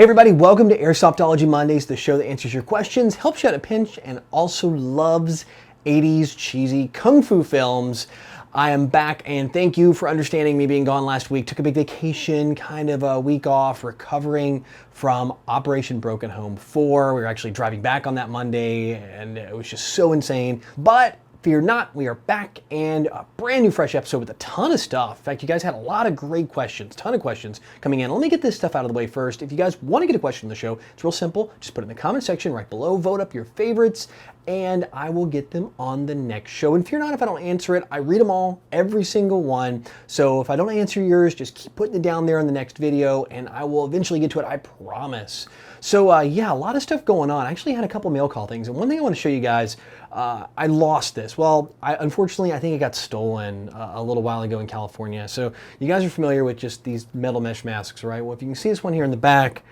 Hey everybody, welcome to Airsoftology Mondays, the show that answers your questions, helps you out at a pinch, and also loves 80s cheesy kung fu films. I am back and thank you for understanding me being gone last week. Took a big vacation, kind of a week off, recovering from Operation Broken Home 4. We were actually driving back on that Monday and it was just so insane. But fear not, we are back and a brand new fresh episode with a ton of stuff. In fact, you guys had a lot of great questions, ton of questions coming in. Let me get this stuff out of the way first. If you guys want to get a question on the show, it's real simple. Just put it in the comment section right below, vote up your favorites, and I will get them on the next show. And fear not if I don't answer it. I read them all, every single one. So if I don't answer yours, just keep putting it down there in the next video and I will eventually get to it, I promise. So yeah, a lot of stuff going on. I actually had a couple mail call things. And one thing I want to show you guys, I lost this. Well, unfortunately, I think it got stolen a little while ago in California. So you guys are familiar with just these metal mesh masks, right? Well, if you can see this one here in the back,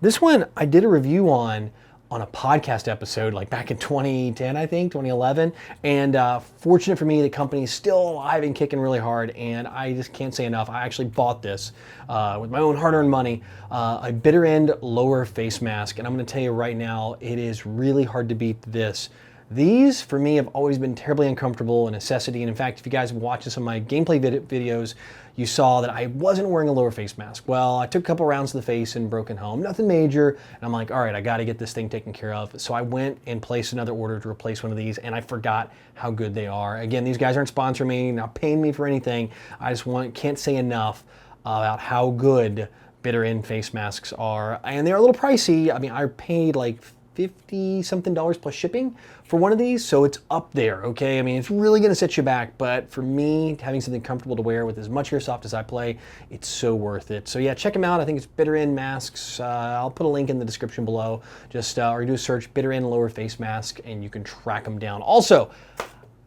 this one I did a review on a podcast episode like back in 2010, I think, 2011. And fortunate for me, the company is still alive and kicking really hard. And I just can't say enough. I actually bought this with my own hard-earned money, a bitter end lower face mask. And I'm gonna tell you right now, it is really hard to beat this. These, for me, have always been terribly uncomfortable, a necessity. And in fact, if you guys have watched some of my gameplay videos, you saw that I wasn't wearing a lower face mask. Well, I took a couple rounds to the face and broken home, nothing major. And I'm like, all right, I gotta get this thing taken care of. So I went and placed another order to replace one of these and I forgot how good they are. Again, these guys aren't sponsoring me, not paying me for anything. I just can't say enough about how good bitter end face masks are. And they're a little pricey. I mean, I paid like $50 something plus shipping for one of these, so it's up there, okay? I mean, it's really gonna set you back, but for me, having something comfortable to wear with as much Airsoft as I play, it's so worth it. So yeah, check them out. I think it's bitter end masks. I'll put a link in the description below. Just or do a search bitter end lower face mask and you can track them down. Also,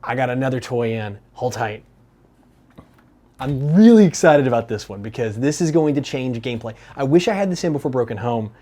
I got another toy in. Hold tight. I'm really excited about this one because this is going to change gameplay. I wish I had this in before Broken Home,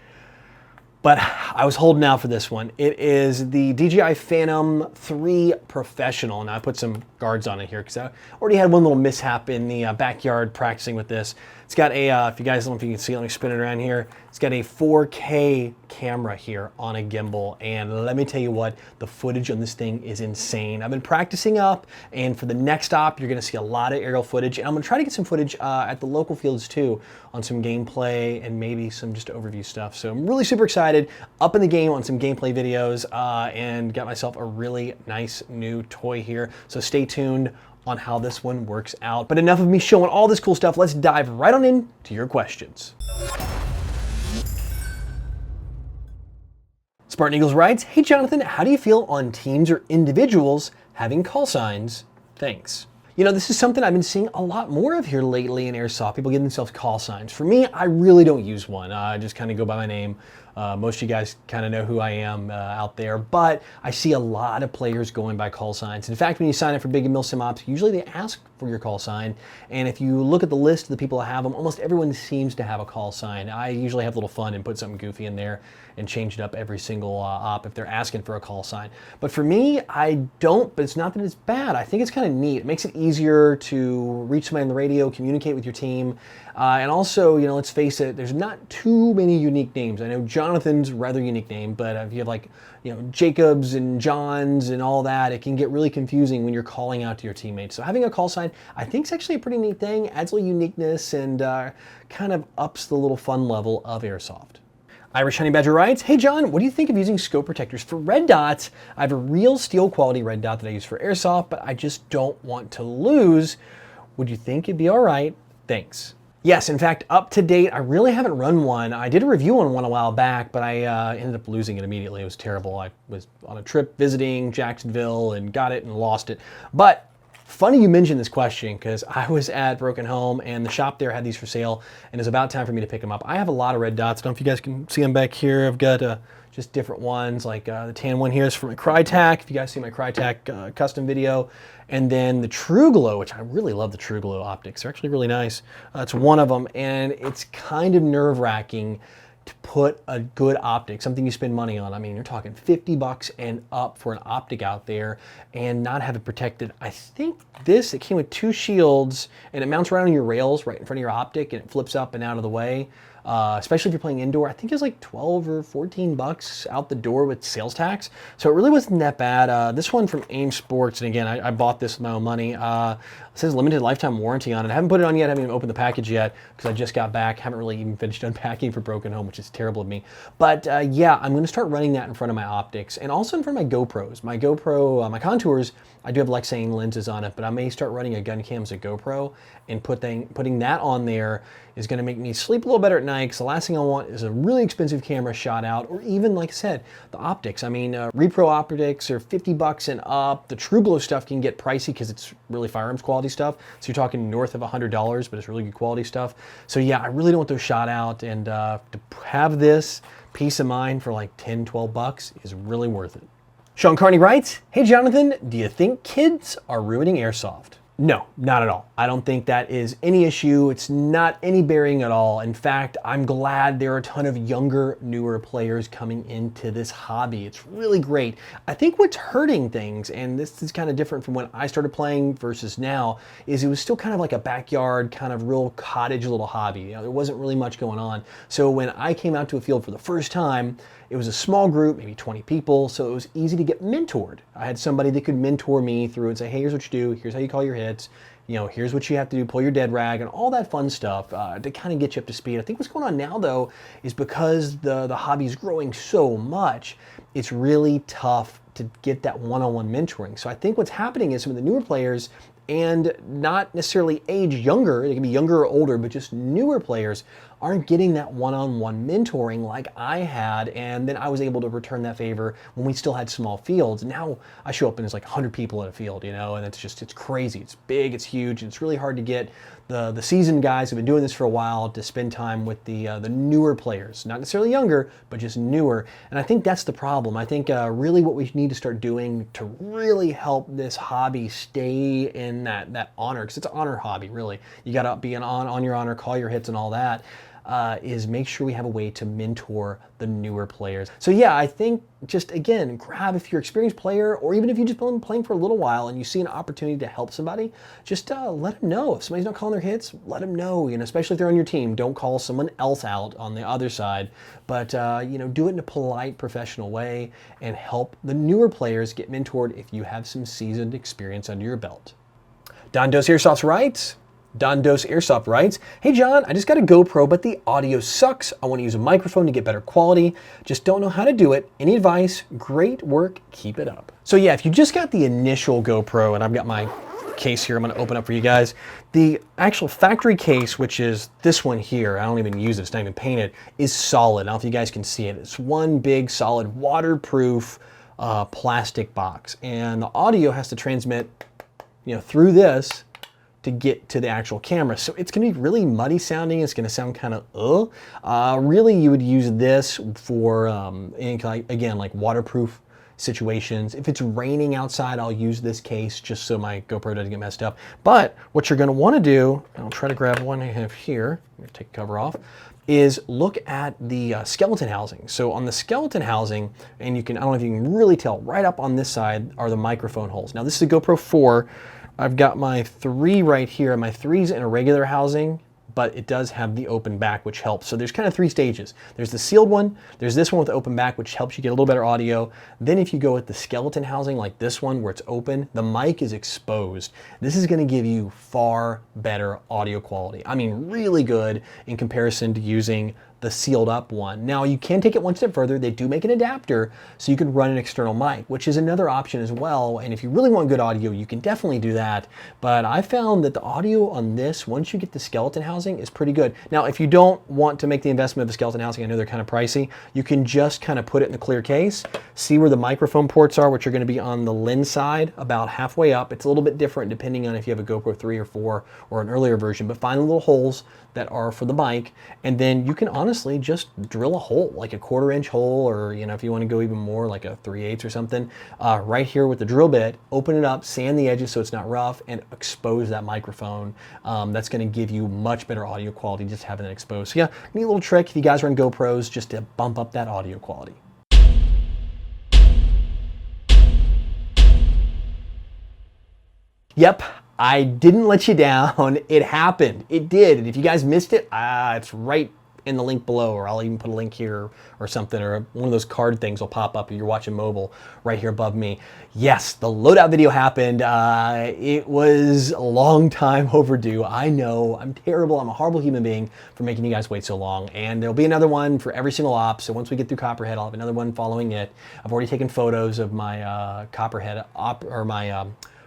but I was holding out for this one. It is the DJI Phantom 3 Professional. Now I put some guards on it here because I already had one little mishap in the backyard practicing with this. It's got a, if you guys don't know if you can see it, let me spin it around here. It's got a 4K camera here on a gimbal. And let me tell you what, the footage on this thing is insane. I've been practicing up, and for the next op, you're gonna see a lot of aerial footage. And I'm gonna try to get some footage at the local fields too on some gameplay and maybe some just overview stuff. So I'm really super excited, up in the game on some gameplay videos and got myself a really nice new toy here. So stay tuned on how this one works out. But enough of me showing all this cool stuff. Let's dive right on into your questions. Spartan Eagles writes, hey Jonathan, how do you feel on teams or individuals having call signs? Thanks. You know, this is something I've been seeing a lot more of here lately in Airsoft. People give themselves call signs. For me, I really don't use one. I just kind of go by my name. Most of you guys kind of know who I am out there, but I see a lot of players going by call signs. In fact, when you sign up for Big and Mill Sim Ops, usually they ask for your call sign. And if you look at the list of the people that have them, almost everyone seems to have a call sign. I usually have a little fun and put something goofy in there and change it up every single op if they're asking for a call sign. But for me, I don't, but it's not that it's bad. I think it's kind of neat. It makes it easier to reach somebody on the radio, communicate with your team. And also, you know, let's face it, there's not too many unique names. I know Jonathan's a rather unique name, but if you have like, you know, Jacobs and Johns and all that, it can get really confusing when you're calling out to your teammates. So having a call sign, I think is actually a pretty neat thing, adds a little uniqueness and kind of ups the little fun level of Airsoft. Irish Honey Badger writes, hey John, what do you think of using scope protectors for red dots? I have a real steel quality red dot that I use for Airsoft, but I just don't want to lose. Would you think it'd be all right? Thanks. Yes, in fact, up to date, I really haven't run one. I did a review on one a while back, but I ended up losing it immediately. It was terrible. I was on a trip visiting Jacksonville and got it and lost it. But funny you mentioned this question because I was at Broken Home and the shop there had these for sale and it's about time for me to pick them up. I have a lot of red dots. I don't know if you guys can see them back here. I've got just different ones, like the tan one here is from my Crytac. If you guys see my Crytac custom video. And then the True Glow, which I really love the True Glow optics. They're actually really nice. It's one of them, and it's kind of nerve-wracking to put a good optic, something you spend money on. I mean, you're talking 50 bucks and up for an optic out there and not have it protected. I think this, it came with two shields and it mounts right on your rails right in front of your optic and it flips up and out of the way. especially if you're playing indoor. I think it's like 12 or 14 bucks out the door with sales tax. So it really wasn't that bad. This one from AIM Sports, and again, I bought this with my own money. It says limited lifetime warranty on it. I haven't put it on yet. I haven't even opened the package yet because I just got back. Haven't really even finished unpacking for Broken Home, which is terrible of me. But yeah, I'm going to start running that in front of my optics and also in front of my GoPros. My GoPro, my Contours, I do have Lexane lenses on it, but I may start running a gun cam as a GoPro, and putting that on there is going to make me sleep a little better at night, because the last thing I want is a really expensive camera shot out, or even, like I said, the optics. I mean, repro optics are 50 bucks and up. The TrueGlow stuff can get pricey because it's really firearms quality stuff. So you're talking north of $100, but it's really good quality stuff. So yeah, I really don't want those shot out, and to have this peace of mind for like 10, 12 bucks is really worth it. Sean Carney writes, "Hey Jonathan, do you think kids are ruining Airsoft?" No, not at all. I don't think that is any issue. It's not any bearing at all. In fact, I'm glad there are a ton of younger, newer players coming into this hobby. It's really great. I think what's hurting things, and this is kind of different from when I started playing versus now, is it was still kind of like a backyard, kind of real cottage little hobby. You know, there wasn't really much going on. So when I came out to a field for the first time, it was a small group, maybe 20 people, so it was easy to get mentored. I had somebody that could mentor me through and say, hey, here's what you do, here's how you call your hits, you know, here's what you have to do, pull your dead rag, and all that fun stuff to kind of get you up to speed. I think what's going on now, though, is because the hobby is growing so much, it's really tough to get that one-on-one mentoring. So I think what's happening is some of the newer players, and not necessarily age younger, they can be younger or older, but just newer players aren't getting that one-on-one mentoring like I had, and then I was able to return that favor when we still had small fields. Now I show up and there's like 100 people at a field, you know, and it's crazy. It's big, it's huge, and it's really hard to get the seasoned guys who've been doing this for a while to spend time with the newer players, not necessarily younger, but just newer. And I think that's the problem. I think really what we need to start doing to really help this hobby stay in that honor, because it's an honor hobby, really. You got to be on your honor, call your hits and all that. Is make sure we have a way to mentor the newer players. So yeah, I think just, again, grab, if you're an experienced player, or even if you've just been playing for a little while and you see an opportunity to help somebody, just let them know. If somebody's not calling their hits, let them know, you know, especially if they're on your team. Don't call someone else out on the other side, but you know, do it in a polite, professional way and help the newer players get mentored if you have some seasoned experience under your belt. Don Dos Airsoft writes, hey John, I just got a GoPro, but the audio sucks. I want to use a microphone to get better quality. Just don't know how to do it. Any advice? Great work. Keep it up. So yeah, if you just got the initial GoPro, and I've got my case here, I'm going to open up for you guys. The actual factory case, which is this one here, I don't even use it, it's not even painted, is solid. I don't know if you guys can see it. It's one big solid waterproof plastic box, and the audio has to transmit, you know, through this to get to the actual camera. So it's gonna be really muddy sounding. It's gonna sound kind of, really you would use this for, again, like waterproof situations. If it's raining outside, I'll use this case just so my GoPro doesn't get messed up. But what you're gonna wanna do, and I'll try to grab one I have here, I'm gonna take the cover off, is look at the skeleton housing. So on the skeleton housing, and you can, I don't know if you can really tell, right up on this side are the microphone holes. Now this is a GoPro 4. I've got my 3 right here, and my 3's in a regular housing, but it does have the open back, which helps. So there's kind of 3 stages. There's the sealed one, there's this one with the open back, which helps you get a little better audio. Then if you go with the skeleton housing like this one, where it's open, the mic is exposed. This is gonna give you far better audio quality. I mean, really good in comparison to using the sealed up one. Now you can take it one step further. They do make an adapter so you can run an external mic, which is another option as well. And if you really want good audio, you can definitely do that. But I found that the audio on this, once you get the skeleton housing, is pretty good. Now, if you don't want to make the investment of a skeleton housing, I know they're kind of pricey, you can just kind of put it in the clear case, see where the microphone ports are, which are going to be on the lens side, about halfway up. It's a little bit different depending on if you have a GoPro 3 or 4 or an earlier version, but find the little holes that are for the mic, and then you can honestly just drill a hole, like a 1/4-inch hole, or you know, if you want to go even more, like a 3/8 or something, right here with the drill bit, open it up, sand the edges so it's not rough, and expose that microphone. That's going to give you much better audio quality just having it exposed. So yeah, neat little trick if you guys run GoPros, just to bump up that audio quality. Yep, I didn't let you down. It happened. It did. And if you guys missed it, it's right in the link below, or I'll even put a link here or something, or one of those card things will pop up if you're watching mobile right here above me. Yes, the Loadout video happened. It was a long time overdue. I know, I'm terrible. I'm a horrible human being for making you guys wait so long. And there'll be another one for every single op. So once we get through Copperhead, I'll have another one following it. I've already taken photos of my Copperhead op, or my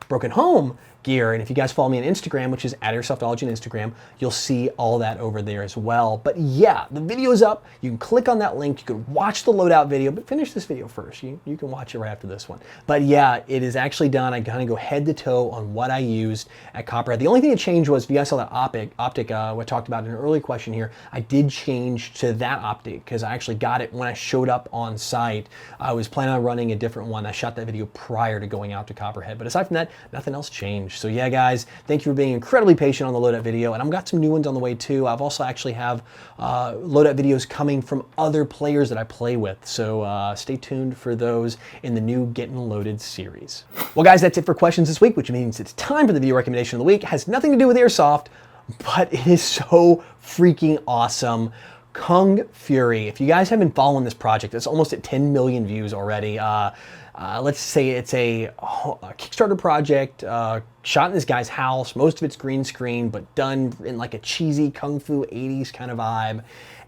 Broken Home gear, and if you guys follow me on Instagram, which is at Airsoftology on Instagram, you'll see all that over there as well. But yeah, the video is up. You can click on that link. You can watch the Loadout video, but finish this video first. You can watch it right after this one. But yeah, it is actually done. I kind of go head to toe on what I used at Copperhead. The only thing that changed was, if you guys saw that optic we talked about in an early question here, I did change to that optic because I actually got it when I showed up on site. I was planning on running a different one. I shot that video prior to going out to Copperhead. But aside from that, nothing else changed. So yeah, guys, thank you for being incredibly patient on the Loadout video, and I've got some new ones on the way too. I've also actually have Loadout videos coming from other players that I play with, so stay tuned for those in the new Getting Loaded series. Well, guys, that's it for questions this week, which means it's time for the video recommendation of the week. It has nothing to do with Airsoft, but it is so freaking awesome. Kung Fury. If you guys have been following this project, it's almost at 10 million views already. Let's say it's a Kickstarter project, shot in this guy's house. Most of it's green screen, but done in like a cheesy Kung Fu 80s kind of vibe.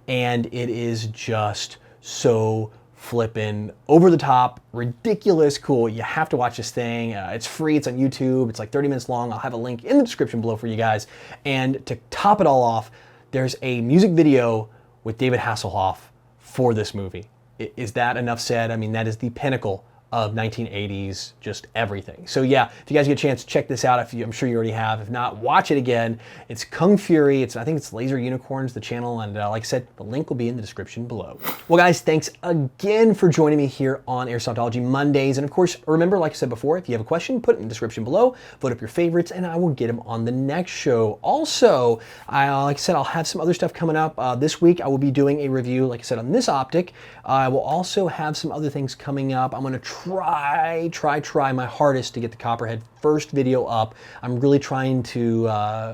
And it is just so flippin' over the top, ridiculous cool. You have to watch this thing. It's free, it's on YouTube. It's like 30 minutes long. I'll have a link in the description below for you guys. And to top it all off, there's a music video with David Hasselhoff for this movie. Is that enough said? I mean, that is the pinnacle of 1980s, just everything. So yeah, if you guys get a chance, check this out. I'm sure you already have. If not, watch it again. It's Kung Fury. I think it's Laser Unicorns, the channel, and like I said, the link will be in the description below. Well, guys, thanks again for joining me here on Airsoftology Mondays. And of course, remember, like I said before, if you have a question, put it in the description below, vote up your favorites, and I will get them on the next show. Also, like I said, I'll have some other stuff coming up. This week, I will be doing a review, like I said, on this optic. I will also have some other things coming up. I'm gonna try my hardest to get the Copperhead first video up. I'm really trying to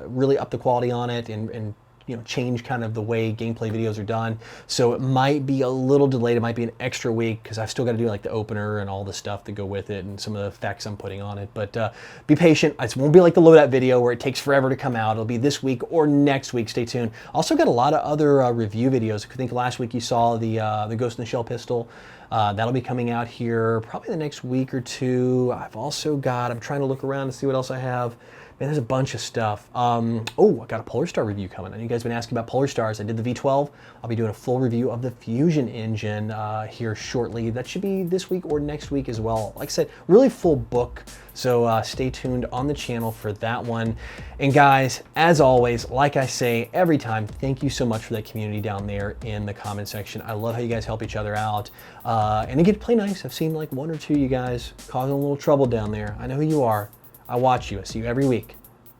really up the quality on it and you know, change kind of the way gameplay videos are done. So it might be a little delayed. It might be an extra week because I've still got to do like the opener and all the stuff that go with it and some of the effects I'm putting on it. But be patient. It won't be like the Loadout video where it takes forever to come out. It'll be this week or next week. Stay tuned. Also got a lot of other review videos. I think last week you saw the Ghost in the Shell pistol. That'll be coming out here probably the next week or two. I've also got, I'm trying to look around to see what else I have. Man, there's a bunch of stuff. Oh, I got a Polar Star review coming. I know you guys have been asking about Polar Stars. I did the V12. I'll be doing a full review of the Fusion engine here shortly. That should be this week or next week as well. Like I said, really full book. So stay tuned on the channel for that one. And guys, as always, like I say every time, thank you so much for that community down there in the comment section. I love how you guys help each other out. And you get to play nice. I've seen like one or two of you guys causing a little trouble down there. I know who you are. I watch you. I see you every week.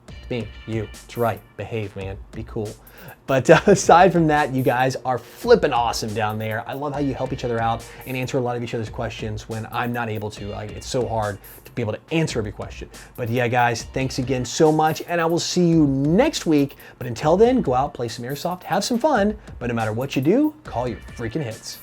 It's me, you. It's right. Behave, man. Be cool. But aside from that, you guys are flipping awesome down there. I love how you help each other out and answer a lot of each other's questions when I'm not able to. It's so hard to be able to answer every question. But yeah, guys, thanks again so much, and I will see you next week. But until then, go out, play some Airsoft, have some fun, but no matter what you do, call your freaking hits.